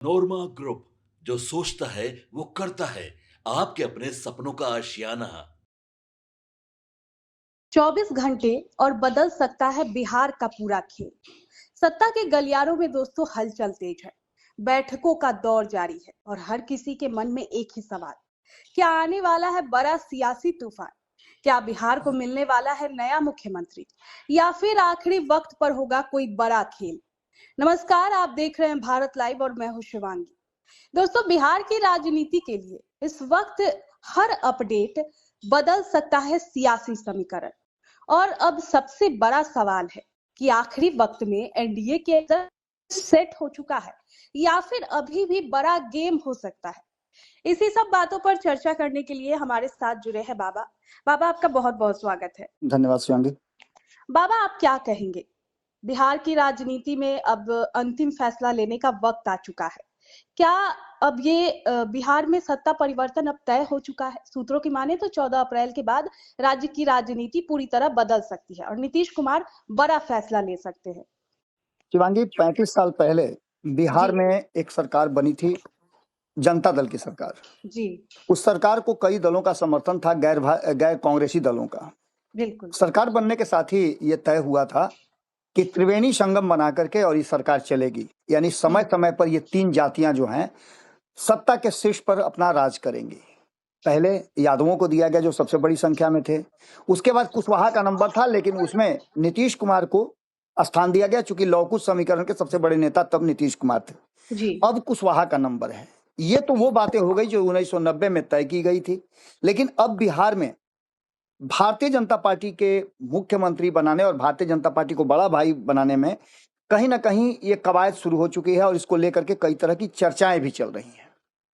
नोरमा group, जो सोचता है वो करता है। आपके अपने सपनों का आशियाना। 24 घंटे और बदल सकता है बिहार का पूरा खेल। सत्ता के गलियारों में दोस्तों हलचल तेज है। बैठकों का दौर जारी है और हर किसी के मन में एक ही सवाल, क्या आने वाला है बड़ा सियासी तूफान? क्या बिहार को मिलने वाला है नया मुख्यमंत्री, या फिर आखिरी वक्त पर होगा कोई बड़ा खेल? नमस्कार, आप देख रहे हैं भारत लाइव और मैं हूं शिवांगी। दोस्तों, बिहार की राजनीति के लिए इस वक्त हर अपडेट बदल सकता है सियासी समीकरण। और अब सबसे बड़ा सवाल है कि आखिरी वक्त में एनडीए के अंदर सेट हो चुका है या फिर अभी भी बड़ा गेम हो सकता है। इसी सब बातों पर चर्चा करने के लिए हमारे साथ जुड़े हैं बाबा। बाबा, आपका बहुत बहुत स्वागत है। धन्यवाद शिवांगी। बाबा, आप क्या कहेंगे? बिहार की राजनीति में अब अंतिम फैसला लेने का वक्त आ चुका है। क्या अब ये बिहार में सत्ता परिवर्तन अब तय हो चुका है? सूत्रों की माने तो 14 अप्रैल के बाद राज्य की राजनीति पूरी तरह बदल सकती है और नीतीश कुमार बड़ा फैसला ले सकते हैं। शिवांगी, 35 साल पहले बिहार जी में एक सरकार बनी थी, जनता दल की सरकार। जी, उस सरकार को कई दलों का समर्थन था, गैर कांग्रेसी दलों का। बिल्कुल। सरकार बनने के साथ ही ये तय हुआ था कि त्रिवेणी संगम बना करके और ये सरकार चलेगी, यानी समय समय पर ये तीन जातियां जो हैं सत्ता के शीर्ष पर अपना राज करेंगी। पहले यादवों को दिया गया, जो सबसे बड़ी संख्या में थे। उसके बाद कुशवाहा का नंबर था, लेकिन उसमें नीतीश कुमार को स्थान दिया गया, चूंकि लौकुश समीकरण के सबसे बड़े नेता तब नीतीश कुमार थे। जी अब कुशवाहा का नंबर है। ये तो वो बातें हो गई जो 1990 में तय की गई थी। लेकिन अब बिहार में भारतीय जनता पार्टी के मुख्यमंत्री बनाने और भारतीय जनता पार्टी को बड़ा भाई बनाने में कहीं ना कहीं ये कवायद शुरू हो चुकी है और इसको लेकर के कई तरह की चर्चाएं भी चल रही हैं।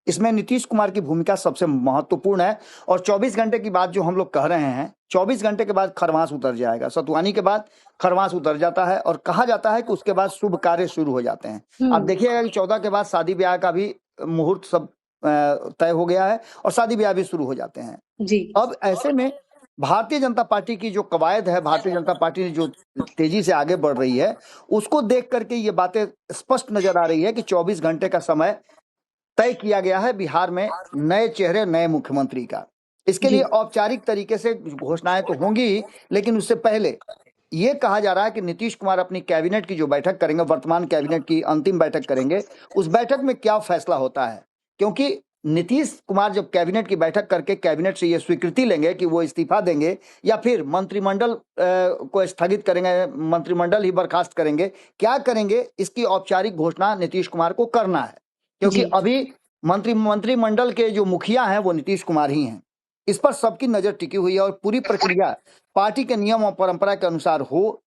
इसमें नीतीश कुमार की भूमिका सबसे महत्वपूर्ण है। और 24 घंटे की बात जो हम लोग कह रहे हैं, 24 घंटे के बाद खरमास उतर जाएगा। सतुआनी के बाद खरमास उतर जाता है और कहा जाता है कि उसके बाद शुभ कार्य शुरू हो जाते हैं। आप देखिएगा कि 14 के बाद शादी ब्याह का भी मुहूर्त सब तय हो गया है और शादी ब्याह भी शुरू हो जाते हैं। जी अब ऐसे में भारतीय जनता पार्टी की जो कवायद है, भारतीय जनता पार्टी जो तेजी से आगे बढ़ रही है, उसको देख करके ये बातें स्पष्ट नजर आ रही है कि 24 घंटे का समय तय किया गया है बिहार में नए चेहरे, नए मुख्यमंत्री का। इसके लिए औपचारिक तरीके से घोषणाएं तो होंगी ही, लेकिन उससे पहले ये कहा जा रहा है कि नीतीश कुमार अपनी कैबिनेट की जो बैठक करेंगे, वर्तमान कैबिनेट की अंतिम बैठक करेंगे, उस बैठक में क्या फैसला होता है। क्योंकि नीतीश कुमार जब कैबिनेट की बैठक करके कैबिनेट से ये स्वीकृति लेंगे कि वो इस्तीफा देंगे या फिर मंत्रिमंडल को स्थगित करेंगे, मंत्रिमंडल ही बर्खास्त करेंगे, क्या करेंगे, इसकी औपचारिक घोषणा नीतीश कुमार को करना है। क्योंकि अभी मंत्रिमंडल के जो मुखिया हैं वो नीतीश कुमार ही हैं। इस पर सबकी नजर टिकी हुई है और पूरी प्रक्रिया पार्टी के नियम और परंपरा के अनुसार हो,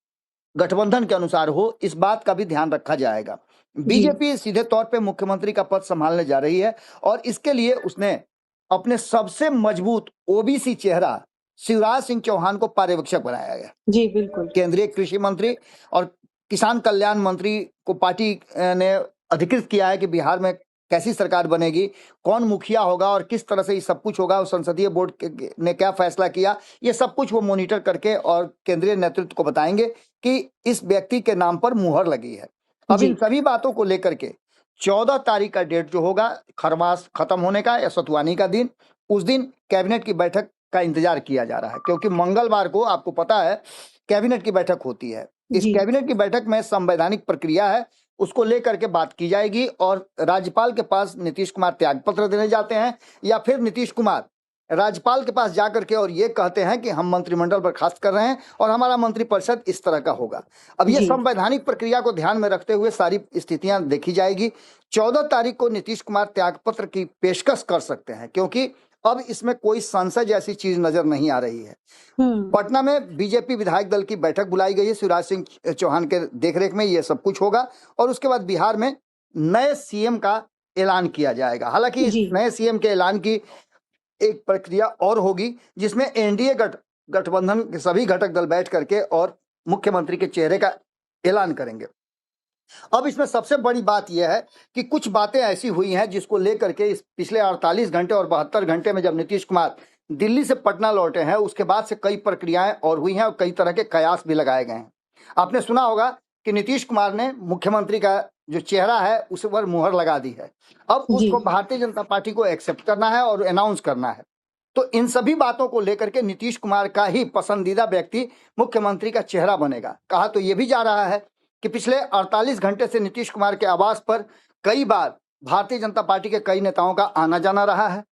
गठबंधन के अनुसार हो, इस बात का भी ध्यान रखा जाएगा। बीजेपी सीधे तौर पे मुख्यमंत्री का पद संभालने जा रही है और इसके लिए उसने अपने सबसे मजबूत ओबीसी चेहरा शिवराज सिंह चौहान को पर्यवेक्षक बनाया गया। जी बिल्कुल। केंद्रीय कृषि मंत्री और किसान कल्याण मंत्री को पार्टी ने अधिकृत किया है कि बिहार में कैसी सरकार बनेगी, कौन मुखिया होगा और किस तरह से ये सब कुछ होगा, और संसदीय बोर्ड ने क्या फैसला किया, ये सब कुछ वो मॉनिटर करके और केंद्रीय नेतृत्व को बताएंगे कि इस व्यक्ति के नाम पर मुहर लगी है। अब इन सभी बातों को लेकर के 14 तारीख का डेट जो होगा, खरमास खत्म होने का या सतुआनी का दिन, उस दिन कैबिनेट की बैठक का इंतजार किया जा रहा है। क्योंकि मंगलवार को आपको पता है कैबिनेट की बैठक होती है। इस कैबिनेट की बैठक में संवैधानिक प्रक्रिया है, उसको लेकर के बात की जाएगी और राज्यपाल के पास नीतीश कुमार त्यागपत्र देने जाते हैं या फिर नीतीश कुमार राज्यपाल के पास जाकर के और ये कहते हैं कि हम मंत्रिमंडल बर्खास्त कर रहे हैं और हमारा मंत्रिपरिषद इस तरह का होगा। अब ये संवैधानिक प्रक्रिया को ध्यान में रखते हुए सारी स्थितियां देखी जाएगी। 14 तारीख को नीतीश कुमार त्यागपत्र की पेशकश कर सकते हैं, क्योंकि अब इसमें कोई संशय जैसी चीज नजर नहीं आ रही है। पटना में बीजेपी विधायक दल की बैठक बुलाई गई है, शिवराज सिंह चौहान के देखरेख में ये सब कुछ होगा और उसके बाद बिहार में नए सीएम का ऐलान किया जाएगा। हालांकि इस नए सीएम के ऐलान की एक प्रक्रिया और होगी, जिसमें एनडीए गठबंधन के सभी घटक दल बैठ करके और मुख्यमंत्री के चेहरे का ऐलान करेंगे। अब इसमें सबसे बड़ी बात यह है कि कुछ बातें ऐसी हुई हैं जिसको लेकर के इस पिछले 48 घंटे और 72 घंटे में जब नीतीश कुमार दिल्ली से पटना लौटे हैं, उसके बाद से कई प्रक्रियाएं और हुई हैं और कई तरह के कयास भी लगाए गए हैं। आपने सुना होगा कि नीतीश कुमार ने मुख्यमंत्री का जो चेहरा है उस पर मुहर लगा दी है। अब जी उसको भारतीय जनता पार्टी को एक्सेप्ट करना है और अनाउंस करना है। तो इन सभी बातों को लेकर के नीतीश कुमार का ही पसंदीदा व्यक्ति मुख्यमंत्री का चेहरा बनेगा। कहा तो यह भी जा रहा है कि पिछले 48 घंटे से नीतीश कुमार के आवास पर कई बार भारतीय जनता पार्टी के कई नेताओं का आना जाना रहा है,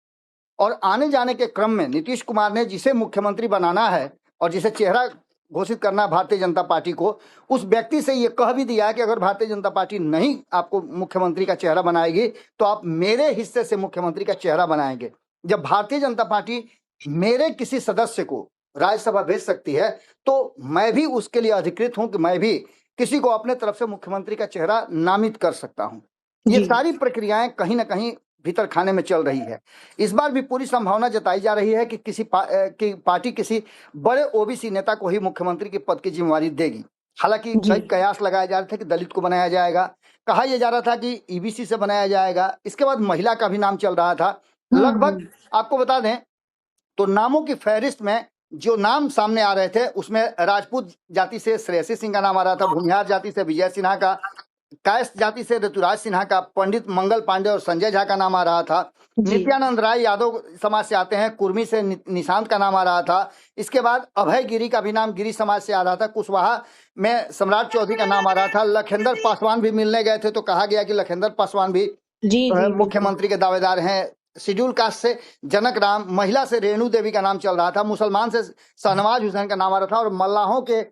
और आने जाने के क्रम में नीतीश कुमार ने जिसे मुख्यमंत्री बनाना है और जिसे चेहरा घोषित करना है भारतीय जनता पार्टी को, उस व्यक्ति से ये कह भी दिया है कि अगर भारतीय जनता पार्टी नहीं आपको मुख्यमंत्री का चेहरा बनाएगी तो आप मेरे हिस्से से मुख्यमंत्री का चेहरा बनाएंगे। जब भारतीय जनता पार्टी मेरे किसी सदस्य को राज्यसभा भेज सकती है तो मैं भी उसके लिए अधिकृत हूं कि मैं भी किसी को अपने तरफ से मुख्यमंत्री का चेहरा नामित कर सकता हूं। ये जी सारी प्रक्रियाएं कहीं ना कहीं भीतर खाने में चल रही है। इस बार भी पूरी संभावना जताई जा रही है कि कि पार्टी किसी बड़े ओबीसी नेता को ही मुख्यमंत्री के पद की जिम्मेवारी देगी। हालांकि जी कई कयास लगाए जा रहे थे कि दलित को बनाया जाएगा, कहा यह जा रहा था कि ईबीसी से बनाया जाएगा, इसके बाद महिला का भी नाम चल रहा था। लगभग आपको बता दें तो नामों की फहरिस्त में जो नाम सामने आ रहे थे उसमें राजपूत जाति से श्रेयसी सिंह का नाम आ रहा था, भूमिहार जाति से विजय सिन्हा का, कायस्थ जाति से ऋतुराज सिन्हा का, पंडित मंगल पांडे और संजय झा का नाम आ रहा था। जी नित्यानंद राय यादव समाज से आते हैं, कुर्मी से निशांत का नाम आ रहा था। इसके बाद अभय गिरी का भी नाम गिरी समाज से आ रहा था। कुशवाहा में सम्राट चौधरी का नाम आ रहा था। लखेंद्र पासवान भी मिलने गए थे तो कहा गया कि लखेंद्र पासवान भी जी जी बिल्कुल मुख्यमंत्री के दावेदार हैं। शेड्यूल कास्ट से जनक राम, महिला से रेणु देवी का नाम चल रहा था, मुसलमान से शाहनवाज हुसैन का नाम आ रहा था और मल्लाहों के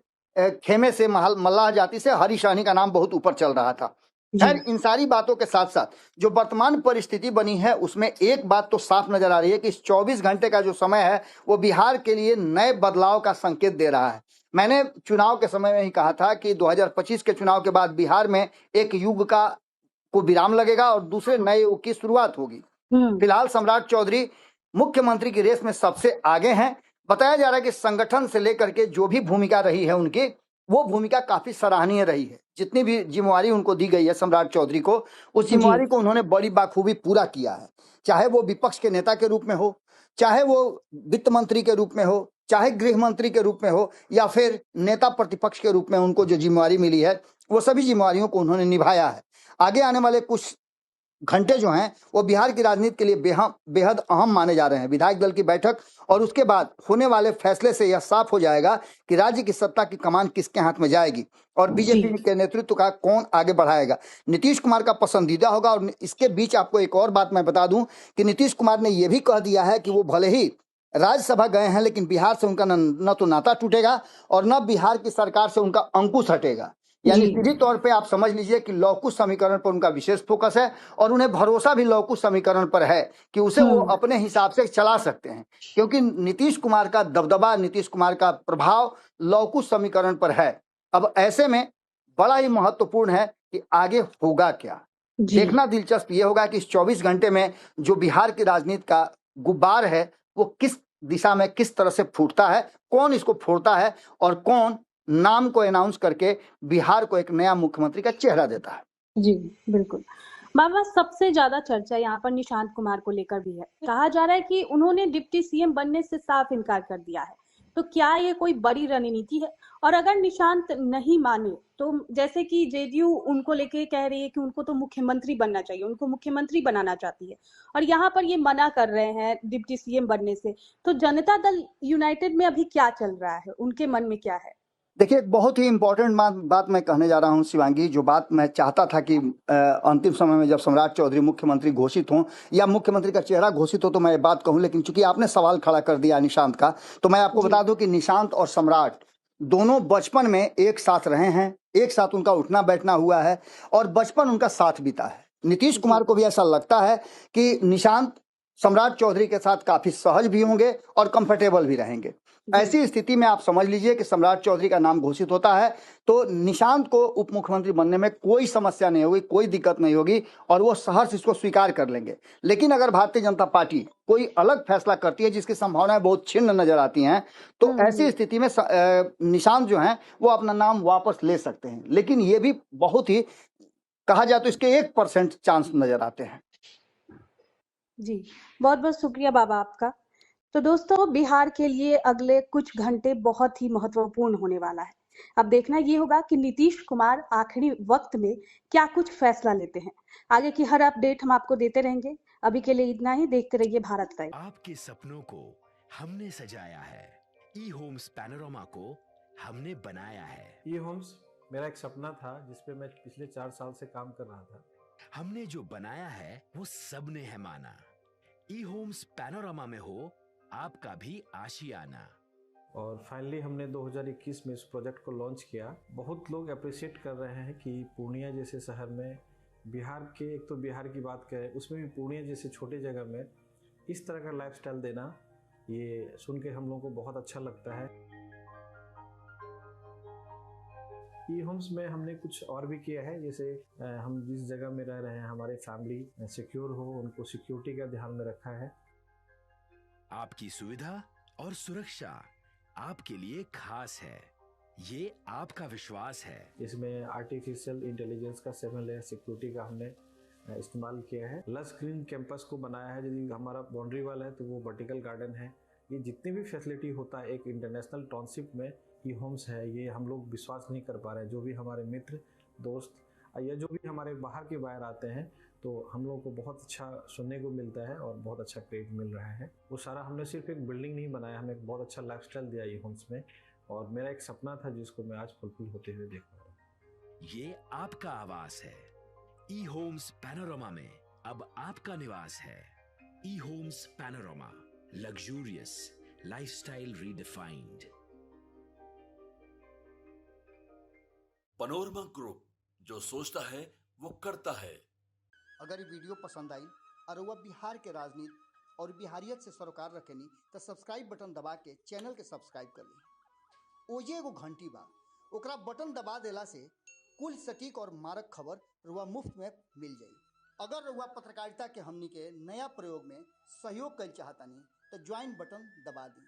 खेमे से मल्लाह जाति से हरी शाहनी का नाम बहुत ऊपर चल रहा था। जी खैर इन सारी बातों के साथ साथ जो वर्तमान परिस्थिति बनी है उसमें एक बात तो साफ नजर आ रही है कि इस 24 घंटे का जो समय है वो बिहार के लिए नए बदलाव का संकेत दे रहा है। मैंने चुनाव के समय में ही कहा था कि 2025 के चुनाव के बाद बिहार में एक युग को विराम लगेगा और दूसरे नए युग की शुरुआत होगी। फिलहाल सम्राट चौधरी मुख्यमंत्री की रेस में सबसे आगे हैं। बताया जा रहा है कि संगठन से लेकर के जो भी भूमिका रही है उनकी, वो भूमिका काफी सराहनीय रही है। जितनी भी जिम्मेवारी उनको दी गई है सम्राट चौधरी को, उस जिम्मेवारी को उन्होंने बड़ी बाखूबी पूरा किया है। चाहे वो विपक्ष के नेता के रूप में हो, चाहे वो वित्त मंत्री के रूप में हो, चाहे गृह मंत्री के रूप में हो, या फिर नेता प्रतिपक्ष के रूप में उनको जो जिम्मेवारी मिली है वो सभी जिम्मेवारियों को उन्होंने निभाया है। आगे आने वाले कुछ घंटे जो हैं वो बिहार की राजनीति के लिए बेहद अहम माने जा रहे हैं। विधायक दल की बैठक और उसके बाद होने वाले फैसले से यह साफ हो जाएगा कि राज्य की सत्ता की कमान किसके हाथ में जाएगी और बीजेपी के नेतृत्व का कौन आगे बढ़ाएगा। नीतीश कुमार का पसंदीदा होगा। और इसके बीच आपको एक और बात मैं बता दूं कि नीतीश कुमार ने यह भी कह दिया है कि वो भले ही राज्यसभा गए हैं लेकिन बिहार से उनका न तो नाता टूटेगा और न बिहार की सरकार से उनका अंकुश हटेगा। यानी सीधी तौर पे आप समझ लीजिए कि लौकुश समीकरण पर उनका विशेष फोकस है और उन्हें भरोसा भी लौकुश समीकरण पर है कि उसे वो अपने हिसाब से चला सकते हैं, क्योंकि नीतीश कुमार का दबदबा, नीतीश कुमार का प्रभाव लौकुश समीकरण पर है। अब ऐसे में बड़ा ही महत्वपूर्ण है कि आगे होगा क्या। देखना दिलचस्प ये होगा कि इस 24 घंटे में जो बिहार की राजनीति का गुब्बार है वो किस दिशा में किस तरह से फूटता है, कौन इसको फोड़ता है और कौन नाम को अनाउंस करके बिहार को एक नया मुख्यमंत्री का चेहरा देता है। जी बिल्कुल। मामा, सबसे ज्यादा चर्चा यहाँ पर निशांत कुमार को लेकर भी है। कहा जा रहा है कि उन्होंने डिप्टी सीएम बनने से साफ इनकार कर दिया है। तो क्या ये कोई बड़ी रणनीति है? और अगर निशांत नहीं माने तो जैसे कि जेडीयू उनको लेके कह रही है कि उनको तो मुख्यमंत्री बनना चाहिए, उनको मुख्यमंत्री बनाना चाहती है, और यहाँ पर ये मना कर रहे हैं डिप्टी सीएम बनने से, तो जनता दल यूनाइटेड में अभी क्या चल रहा है, उनके मन में क्या है? देखिए, एक बहुत ही इंपॉर्टेंट बात मैं कहने जा रहा हूं शिवांगी। जो बात मैं चाहता था कि अंतिम समय में जब सम्राट चौधरी मुख्यमंत्री घोषित हों या मुख्यमंत्री का चेहरा घोषित हो तो मैं ये बात कहूं, लेकिन चूंकि आपने सवाल खड़ा कर दिया निशांत का, तो मैं आपको बता दूं कि निशांत और सम्राट दोनों बचपन में एक साथ रहे हैं, एक साथ उनका उठना बैठना हुआ है और बचपन उनका साथ बीता है। नीतीश कुमार को भी ऐसा लगता है कि निशांत सम्राट चौधरी के साथ काफी सहज भी होंगे और कंफर्टेबल भी रहेंगे। ऐसी स्थिति में आप समझ लीजिए कि सम्राट चौधरी का नाम घोषित होता है तो निशांत को उप मुख्यमंत्री बनने में कोई समस्या नहीं होगी, कोई दिक्कत नहीं होगी और वो सहर्ष इसको स्वीकार कर लेंगे। लेकिन अगर भारतीय जनता पार्टी कोई अलग फैसला करती है जिसकी संभावनाएं बहुत छिन्न नजर आती हैं तो ऐसी स्थिति में निशांत जो है वो अपना नाम वापस ले सकते हैं। लेकिन ये भी बहुत ही कहा जाए तो इसके 1% चांस नजर आते हैं। जी, बहुत बहुत शुक्रिया बाबा आपका। तो दोस्तों, बिहार के लिए अगले कुछ घंटे बहुत ही महत्वपूर्ण होने वाला है। अब देखना ये होगा कि नीतीश कुमार आखिरी वक्त में क्या कुछ फैसला लेते हैं। आगे की हर अपडेट हम आपको देते रहेंगे। अभी के लिए इतना ही। देखते रहिए भारत लाइव। आपके सपनों को हमने सजाया है, ई होम्स पैनोरमा को हमने बनाया है। ई होम्स मेरा एक सपना था जिसपे मैं पिछले 4 साल से काम कर रहा था। हमने जो बनाया है वो सबने है माना। ई होम्स पैनोरमा में हो आपका भी आशियाना। और फाइनली हमने 2021 में इस प्रोजेक्ट को लॉन्च किया। बहुत लोग अप्रिशिएट कर रहे हैं कि पूर्णिया जैसे शहर में, बिहार के, एक तो बिहार की बात करें उसमें भी पूर्णिया जैसे छोटे जगह में इस तरह का लाइफस्टाइल देना, ये सुन के हम लोगों को बहुत अच्छा लगता है। ई होम्स में हमने कुछ और भी किया है, जैसे हम जिस जगह में रह रहे हैं हमारे फैमिली सिक्योर हो, उनको सिक्योरिटी का ध्यान में रखा है। आपकी सुविधा और सुरक्षा आपके लिए खास है, ये आपका विश्वास है। इसमें आर्टिफिशियल इंटेलिजेंस का 7 लेयर सिक्योरिटी का हमने इस्तेमाल किया है। लस ग्रीन कैंपस को बनाया है। यदि हमारा बाउंड्री वाल है तो वो वर्टिकल गार्डन है। ये जितनी भी फैसिलिटी होता है एक इंटरनेशनल टाउनशिप में ई होम्स है, ये हम लोग विश्वास नहीं कर पा रहे हैं। जो भी हमारे मित्र दोस्त या जो भी हमारे बाहर आते हैं तो हम लोग को बहुत अच्छा सुनने को मिलता है और बहुत अच्छा क्रेडिट मिल रहा है। वो सारा हमने सिर्फ एक बिल्डिंग नहीं बनाया, हमें एक बहुत अच्छा लाइफस्टाइल दिया ई होम्स में, और मेरा एक सपना था जिसको मैं आज फुलफिल होते हुए देख रहा हूँ। ये आपका आवास है। ई होम्स पैनोरमा में अब आपका निवास है। E homes Panorama, luxurious lifestyle redefined. Panorama group, जो सोचता है वो करता है। अगर ये वीडियो पसंद आई और वह बिहार के राजनीति और बिहारियत से सरोकार रखेनी तो सब्सक्राइब बटन दबा के चैनल के सब्सक्राइब कर ली। ओजे एगो घंटी बा, ओकरा बटन दबा देला से कुल सटीक और मारक खबर रुआ मुफ्त में मिल जाई। अगर रुआ पत्रकारिता के हमनी के नया प्रयोग में सहयोग कर चाहतानी तो ज्वाइन बटन दबा दी।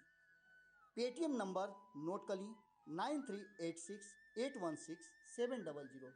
पेटीएम नंबर नोट कर ली 9386816700।